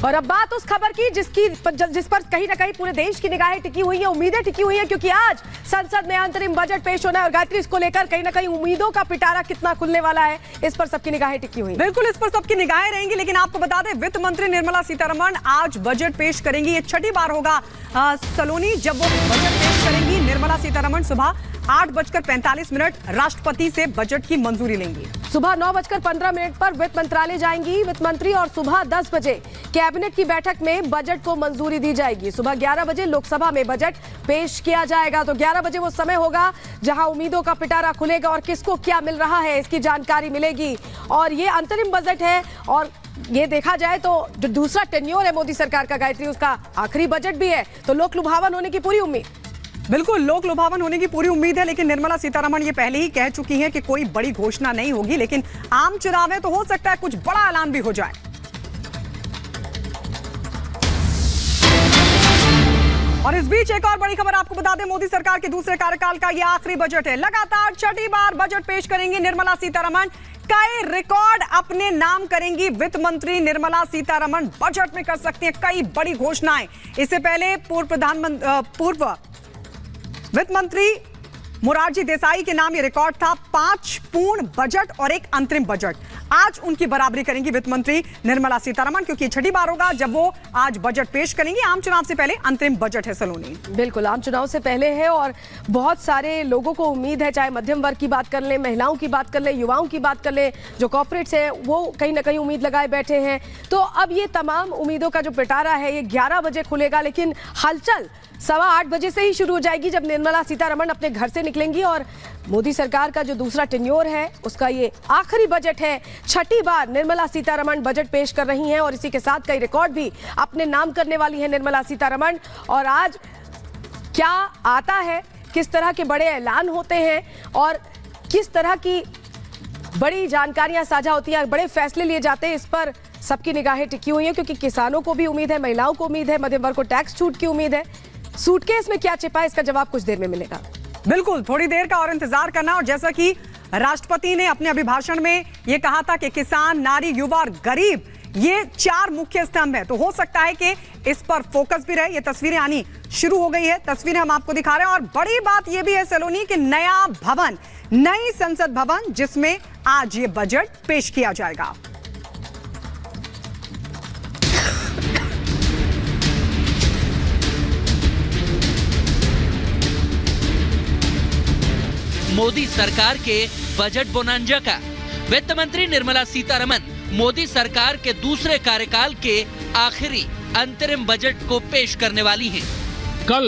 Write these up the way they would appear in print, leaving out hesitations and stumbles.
और अब बात उस खबर की जिस पर कहीं ना कहीं पूरे देश की निगाहें टिकी हुई हैं, उम्मीदें टिकी हुई हैं, क्योंकि आज संसद में अंतरिम बजट पेश होना है और गायत्री इसको लेकर कहीं ना कहीं उम्मीदों का पिटारा कितना खुलने वाला है, इस पर सबकी निगाहें टिकी हुई। बिल्कुल, इस पर सबकी निगाहें रहेंगी। लेकिन आपको बता दें, वित्त मंत्री निर्मला सीतारमण आज बजट पेश करेंगी। ये छठी बार होगा सलोनी जब वो बजट पेश करेंगी। निर्मला सीतारमण सुबह 8:45 राष्ट्रपति से बजट की मंजूरी लेंगी। सुबह 9:15 पर वित्त मंत्रालय जाएंगी वित्त मंत्री और सुबह 10 बजे कैबिनेट की बैठक में बजट को मंजूरी दी जाएगी। सुबह 11 बजे लोकसभा में बजट पेश किया जाएगा। तो 11 बजे वो समय होगा जहां उम्मीदों का पिटारा खुलेगा और किसको क्या मिल रहा है इसकी जानकारी मिलेगी। और ये अंतरिम बजट है और ये देखा जाए तो जो दूसरा टेन्योर है मोदी सरकार का गायत्री, उसका आखिरी बजट भी है, तो लोक लुभावन होने की पूरी उम्मीद। बिल्कुल, लोक लुभावन होने की पूरी उम्मीद है। लेकिन निर्मला सीतारमण ये पहले ही कह चुकी हैं कि कोई बड़ी घोषणा नहीं होगी, लेकिन आम चुनाव है तो हो सकता है कुछ बड़ा ऐलान भी हो जाए। और इस बीच एक और बड़ी खबर आपको बता दें, मोदी सरकार के दूसरे कार्यकाल का ये आखिरी बजट है। लगातार छठी बार बजट पेश करेंगी निर्मला सीतारमण। कई रिकॉर्ड अपने नाम करेंगी वित्त मंत्री निर्मला सीतारमण। बजट में कर सकती हैं कई बड़ी घोषणाएं। इससे पहले पूर्व वित्त मंत्री मोरारजी देसाई के नाम ये रिकॉर्ड था, 5 पूर्ण बजट और 1 अंतरिम बजट। आज उनकी बराबरी करेंगी वित्त मंत्री निर्मला सीतारमण, क्योंकि छठी बार होगा जब वो आज बजट पेश करेंगी। आम चुनाव से पहले अंतरिम बजट है सलोनी। बिल्कुल, आम चुनाव से पहले है और बहुत सारे लोगों को उम्मीद है, चाहे मध्यम वर्ग की बात कर ले, महिलाओं की बात कर ले, युवाओं की बात कर ले, जो कॉर्पोरेट्स है वो कहीं ना कहीं उम्मीद लगाए बैठे हैं। तो अब ये तमाम उम्मीदों का जो पिटारा है ये 11 बजे खुलेगा, लेकिन हलचल 8:15 बजे से ही शुरू हो जाएगी जब निर्मला सीतारमण अपने घर से निकलेंगी। और मोदी सरकार का जो दूसरा टेन्योर है उसका ये आखिरी बजट है। छठी बार निर्मला सीतारमण बजट पेश कर रही हैं और इसी के साथ कई रिकॉर्ड भी अपने नाम करने वाली है निर्मला सीतारमण। और आज क्या आता है, किस तरह के बड़े ऐलान होते हैं और किस तरह की बड़ी जानकारियां साझा होती हैं, बड़े फैसले लिए जाते हैं, इस पर सबकी निगाहें टिकी हुई हैं, क्योंकि किसानों को भी उम्मीद है, महिलाओं को उम्मीद है, मध्यम वर्ग को टैक्स छूट की उम्मीद है। सूटकेस में क्या छिपा है, इसका जवाब कुछ देर में मिलेगा। बिल्कुल, थोड़ी देर का और इंतजार करना। और जैसा कि राष्ट्रपति ने अपने अभिभाषण में यह कहा था कि किसान, नारी, युवा और गरीब ये 4 मुख्य स्तंभ है, तो हो सकता है कि इस पर फोकस भी रहे। ये तस्वीरें आनी शुरू हो गई है, तस्वीरें हम आपको दिखा रहे हैं। और बड़ी बात यह भी है सलोनी कि नया भवन, नई संसद भवन, जिसमें आज ये बजट पेश किया जाएगा। मोदी सरकार के बजट बोनांजा का वित्त मंत्री निर्मला सीतारमण मोदी सरकार के दूसरे कार्यकाल के आखिरी अंतरिम बजट को पेश करने वाली हैं। कल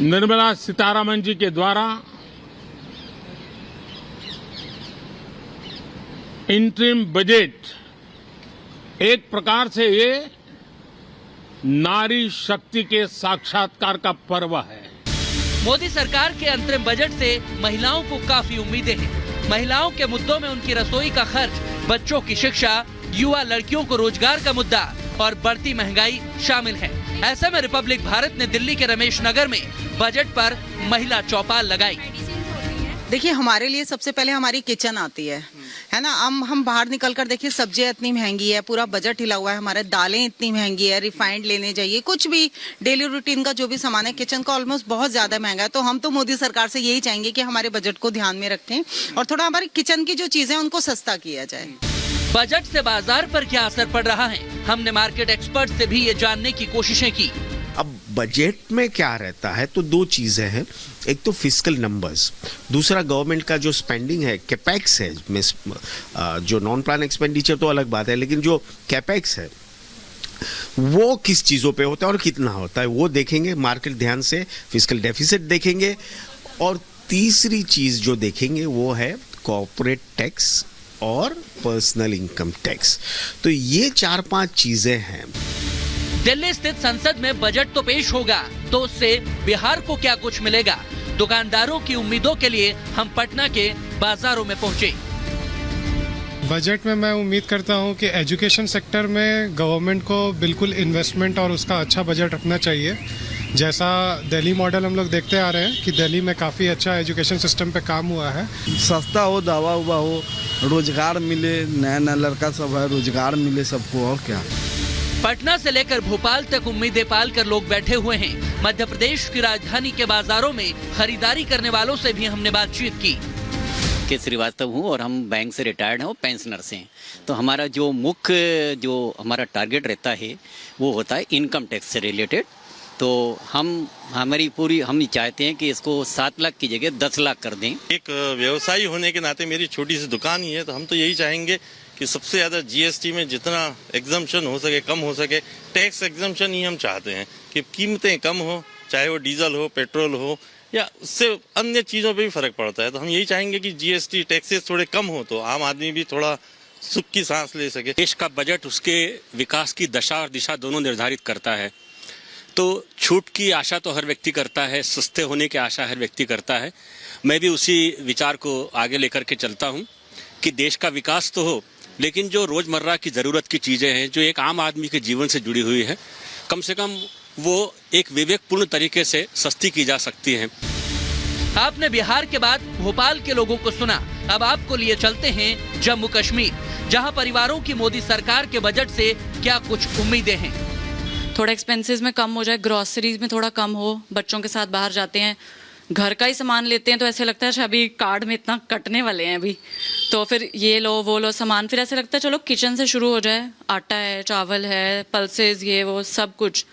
निर्मला सीतारमण जी के द्वारा इंटरिम बजट एक प्रकार से ये नारी शक्ति के साक्षात्कार का पर्व है। मोदी सरकार के अंतरिम बजट से महिलाओं को काफी उम्मीदें हैं। महिलाओं के मुद्दों में उनकी रसोई का खर्च, बच्चों की शिक्षा, युवा लड़कियों को रोजगार का मुद्दा और बढ़ती महंगाई शामिल है। ऐसे में रिपब्लिक भारत ने दिल्ली के रमेश नगर में बजट पर महिला चौपाल लगाई। देखिए, हमारे लिए सबसे पहले हमारी किचन आती है ना। हम बाहर निकल कर देखिए, सब्जियां इतनी महंगी है, पूरा बजट हिला हुआ है हमारे, दालें इतनी महंगी है, रिफाइंड लेने जाइए, कुछ भी डेली रूटीन का जो भी सामान है किचन का ऑलमोस्ट बहुत ज्यादा महंगा है। तो हम तो मोदी सरकार से यही चाहेंगे कि हमारे बजट को ध्यान में रखें और थोड़ा हमारी किचन की जो चीजें हैं उनको सस्ता किया जाए। बजट से बाजार पर क्या असर पड़ रहा है, हमने मार्केट एक्सपर्ट से भी ये जानने की कोशिशें की। अब बजट में क्या रहता है, तो 2 चीजें हैं। एक तो फिस्कल नंबर्स, दूसरा गवर्नमेंट का जो स्पेंडिंग है, कैपेक्स है, जो नॉन प्लान एक्सपेंडिचर तो अलग बात है, लेकिन जो कैपेक्स है वो किस चीजों पे होता है और कितना होता है वो देखेंगे मार्केट ध्यान से। फिस्कल डेफिसिट देखेंगे और तीसरी चीज जो देखेंगे वो है कॉर्पोरेट टैक्स और पर्सनल इनकम टैक्स। तो ये 4-5 चीजें हैं। दिल्ली स्थित संसद में बजट तो पेश होगा, तो उससे बिहार को क्या कुछ मिलेगा? दुकानदारों की उम्मीदों के लिए हम पटना के बाजारों में पहुंचे। बजट में मैं उम्मीद करता हूं कि एजुकेशन सेक्टर में गवर्नमेंट को बिल्कुल इन्वेस्टमेंट और उसका अच्छा बजट रखना चाहिए। जैसा दिल्ली मॉडल हम लोग देखते आ रहे हैं कि दिल्ली में काफ़ी अच्छा एजुकेशन सिस्टम पे काम हुआ है। सस्ता हो, दवा उवा हो, रोजगार मिले, नया नया लड़का सब है, रोजगार मिले सबको, और क्या। पटना से लेकर भोपाल तक उम्मीदें पाल कर लोग बैठे हुए हैं। मध्य प्रदेश की राजधानी के बाजारों में खरीदारी करने वालों से भी हमने बातचीत की। के श्रीवास्तव हूँ और हम बैंक से रिटायर्ड हैं और पेंशनर से हैं। तो हमारा जो मुख्य जो हमारा टारगेट रहता है वो होता है इनकम टैक्स से रिलेटेड। तो हम चाहते हैं कि इसको 7 लाख की जगह 10 लाख कर दें। एक व्यवसायी होने के नाते मेरी छोटी सी दुकान ही है, तो हम तो यही चाहेंगे कि सबसे ज़्यादा जीएसटी में जितना एग्जम्पशन हो सके, कम हो सके, टैक्स एग्जम्पशन ही हम चाहते हैं कि कीमतें कम हो, चाहे वो डीजल हो, पेट्रोल हो, या उससे अन्य चीज़ों पे भी फर्क पड़ता है। तो हम यही चाहेंगे कि जीएसटी टैक्सेस थोड़े कम हो तो आम आदमी भी थोड़ा सुख की सांस ले सके। देश का बजट उसके विकास की दशा और दिशा दोनों निर्धारित करता है। तो छूट की आशा तो हर व्यक्ति करता है, सस्ते होने की आशा हर व्यक्ति करता है। मैं भी उसी विचार को आगे लेकर के चलता हूँ कि देश का विकास तो हो, लेकिन जो रोज़मर्रा की ज़रूरत की चीज़ें हैं जो एक आम आदमी के जीवन से जुड़ी हुई है, कम से कम वो एक विवेकपूर्ण तरीके से सस्ती की जा सकती हैं। आपने बिहार के बाद भोपाल के लोगों को सुना, अब आपको लिए चलते हैं जम्मू कश्मीर, जहां परिवारों की मोदी सरकार के बजट से क्या कुछ उम्मीदें हैं। थोड़ा एक्सपेंसेस में कम हो जाए, ग्रोसरीज में थोड़ा कम हो, बच्चों के साथ बाहर जाते हैं, घर का ही सामान लेते हैं तो ऐसे लगता है अभी कार्ड में इतना कटने वाले हैं अभी, तो फिर ये लो वो लो सामान, फिर ऐसे लगता है चलो किचन से शुरू हो जाए। आटा है, चावल है, पल्सेस, ये वो सब कुछ।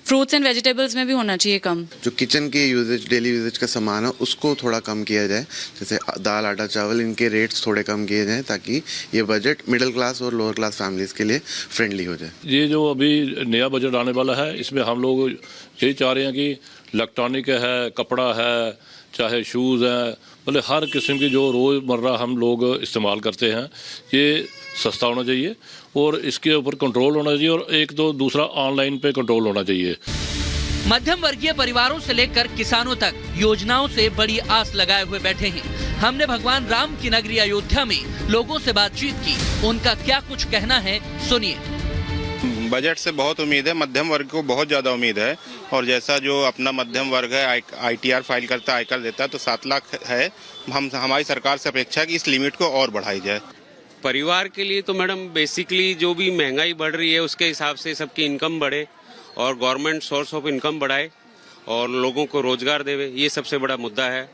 फ्रूट्स एंड वेजिटेबल्स में भी होना चाहिए कम। जो किचन के यूजेज, डेली यूजेज का सामान है उसको थोड़ा कम किया जाए, जैसे दाल, आटा, चावल, इनके रेट्स थोड़े कम किए जाएं ताकि ये बजट मिडिल क्लास और लोअर क्लास फैमिलीज के लिए फ्रेंडली हो जाए। ये जो अभी नया बजट आने वाला है इसमें हम लोग यही चाह रहे हैं कि इलेक्ट्रॉनिक है, कपड़ा है, चाहे शूज़ हैं, मतलब हर किस्म की जो रोज़मर्रा हम लोग इस्तेमाल करते हैं ये सस्ता होना चाहिए और इसके ऊपर कंट्रोल होना चाहिए, और एक तो दूसरा ऑनलाइन पे कंट्रोल होना चाहिए। मध्यम वर्गीय परिवारों से लेकर किसानों तक योजनाओं से बड़ी आस लगाए हुए बैठे हैं। हमने भगवान राम की नगरी अयोध्या में लोगों से बातचीत की, उनका क्या कुछ कहना है सुनिए। बजट से बहुत उम्मीद है, मध्यम वर्ग को बहुत ज़्यादा उम्मीद है, और जैसा जो अपना मध्यम वर्ग है आईटीआर फाइल करता है, आयकर देता है, तो 7 लाख है। हमारी सरकार से अपेक्षा है कि इस लिमिट को और बढ़ाई जाए। परिवार के लिए तो मैडम बेसिकली जो भी महंगाई बढ़ रही है उसके हिसाब से सबकी इनकम बढ़े और गवर्नमेंट सोर्स ऑफ इनकम बढ़ाए और लोगों को रोजगार देवे, ये सबसे बड़ा मुद्दा है।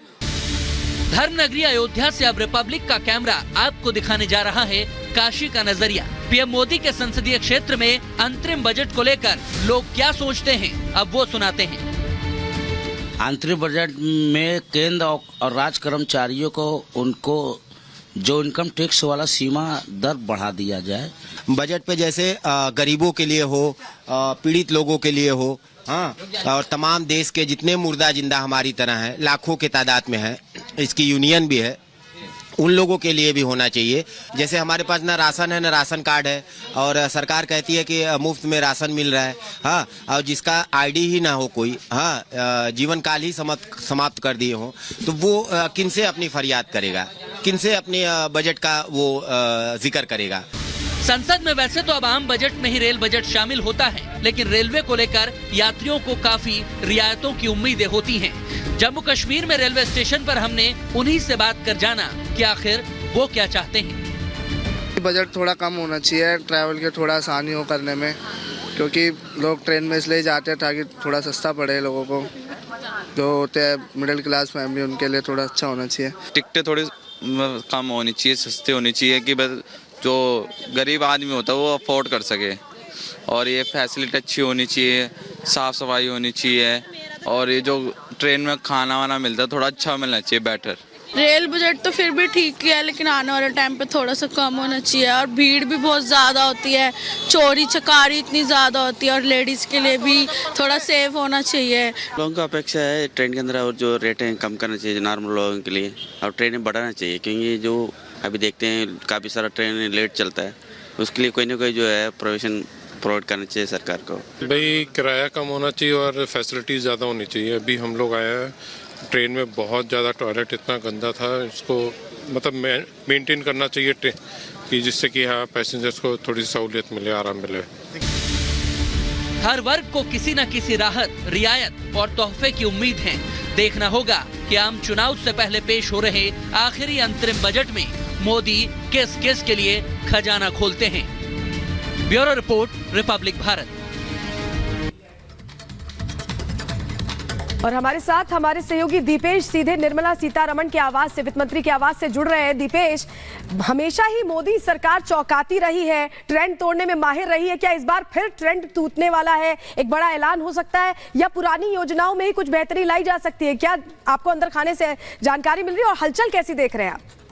धर्म नगरी अयोध्या से अब रिपब्लिक का कैमरा आपको दिखाने जा रहा है काशी का नजरिया। पीएम मोदी के संसदीय क्षेत्र में अंतरिम बजट को लेकर लोग क्या सोचते हैं, अब वो सुनाते हैं। अंतरिम बजट में केंद्र और राज्य कर्मचारियों को उनको जो इनकम टैक्स वाला सीमा दर बढ़ा दिया जाए। बजट पे जैसे गरीबों के लिए हो, पीड़ित लोगों के लिए हो, हाँ, और तमाम देश के जितने मुर्दा जिंदा हमारी तरह हैं, लाखों के तादाद में है, इसकी यूनियन भी है, उन लोगों के लिए भी होना चाहिए। जैसे हमारे पास ना राशन है ना राशन कार्ड है, और सरकार कहती है कि मुफ्त में राशन मिल रहा है, हाँ, और जिसका आईडी ही ना हो कोई, हाँ, जीवन काल ही समाप्त कर दिए हो, तो वो किनसे अपनी फरियाद करेगा, किनसे अपने बजट का वो जिक्र करेगा। संसद में वैसे तो अब आम बजट में ही रेल बजट शामिल होता है, लेकिन रेलवे को लेकर यात्रियों को काफी रियायतों की उम्मीदें होती हैं। जम्मू कश्मीर में रेलवे स्टेशन पर हमने उन्हीं से बात कर जाना कि आखिर वो क्या चाहते हैं। बजट थोड़ा कम होना चाहिए, ट्रैवल के थोड़ा आसानी हो करने में, क्योंकि लोग ट्रेन में इसलिए जाते हैं ताकि थोड़ा सस्ता पड़े लोगों को, जो होते हैं मिडिल क्लास फैमिली उनके लिए थोड़ा अच्छा होना चाहिए। टिकटें थोड़ी कम होनी चाहिए, सस्ती होनी चाहिए कि बस जो गरीब आदमी होता है वो अफोर्ड कर सके, और ये फैसिलिटी अच्छी होनी चाहिए, साफ़ सफाई होनी चाहिए, और ये जो ट्रेन में खाना वाना मिलता है थोड़ा अच्छा मिलना चाहिए, बेटर। रेल बजट तो फिर भी ठीक ही है, लेकिन आने वाले टाइम पे थोड़ा सा कम होना चाहिए, और भीड़ भी बहुत ज़्यादा होती है, चोरी चकारी इतनी ज़्यादा होती है, और लेडीज़ के लिए भी थोड़ा सेफ होना चाहिए। लोगों का अपेक्षा है ट्रेन के अंदर और जो रेट हैं कम करना चाहिए नॉर्मल लोगों के लिए, और ट्रेनें बढ़ाना चाहिए, क्योंकि जो अभी देखते हैं काफ़ी सारा ट्रेन लेट चलता है, उसके लिए कोई ना कोई जो है प्रोविजन प्रोवाइड करना चाहिए सरकार को। भाई किराया कम होना चाहिए और फैसिलिटीज़ ज़्यादा होनी चाहिए। अभी हम लोग आए हैं, ट्रेन में बहुत ज़्यादा टॉयलेट इतना गंदा था, इसको मतलब मेंटेन करना चाहिए कि जिससे कि हाँ पैसेंजर्स को थोड़ी सहूलियत मिले, आराम मिले। हर वर्ग को किसी न किसी राहत, रियायत और तोहफे की उम्मीद है। देखना होगा कि आम चुनाव से पहले पेश हो रहे आखिरी अंतरिम बजट में मोदी किस किस के लिए खजाना खोलते हैं। Bureau report, Republic Bharat. और हमारे साथ हमारे सहयोगी दीपेश सीधे निर्मला सीतारमण की आवाज से, वित्त मंत्री की आवाज से जुड़ रहे हैं। दीपेश, हमेशा ही मोदी सरकार चौंकाती रही है, ट्रेंड तोड़ने में माहिर रही है, क्या इस बार फिर ट्रेंड टूटने वाला है? एक बड़ा ऐलान हो सकता है या पुरानी योजनाओं में ही कुछ बेहतरी लाई जा सकती है? क्या आपको अंदर खाने से जानकारी मिल रही है और हलचल कैसी देख रहे हैं आप?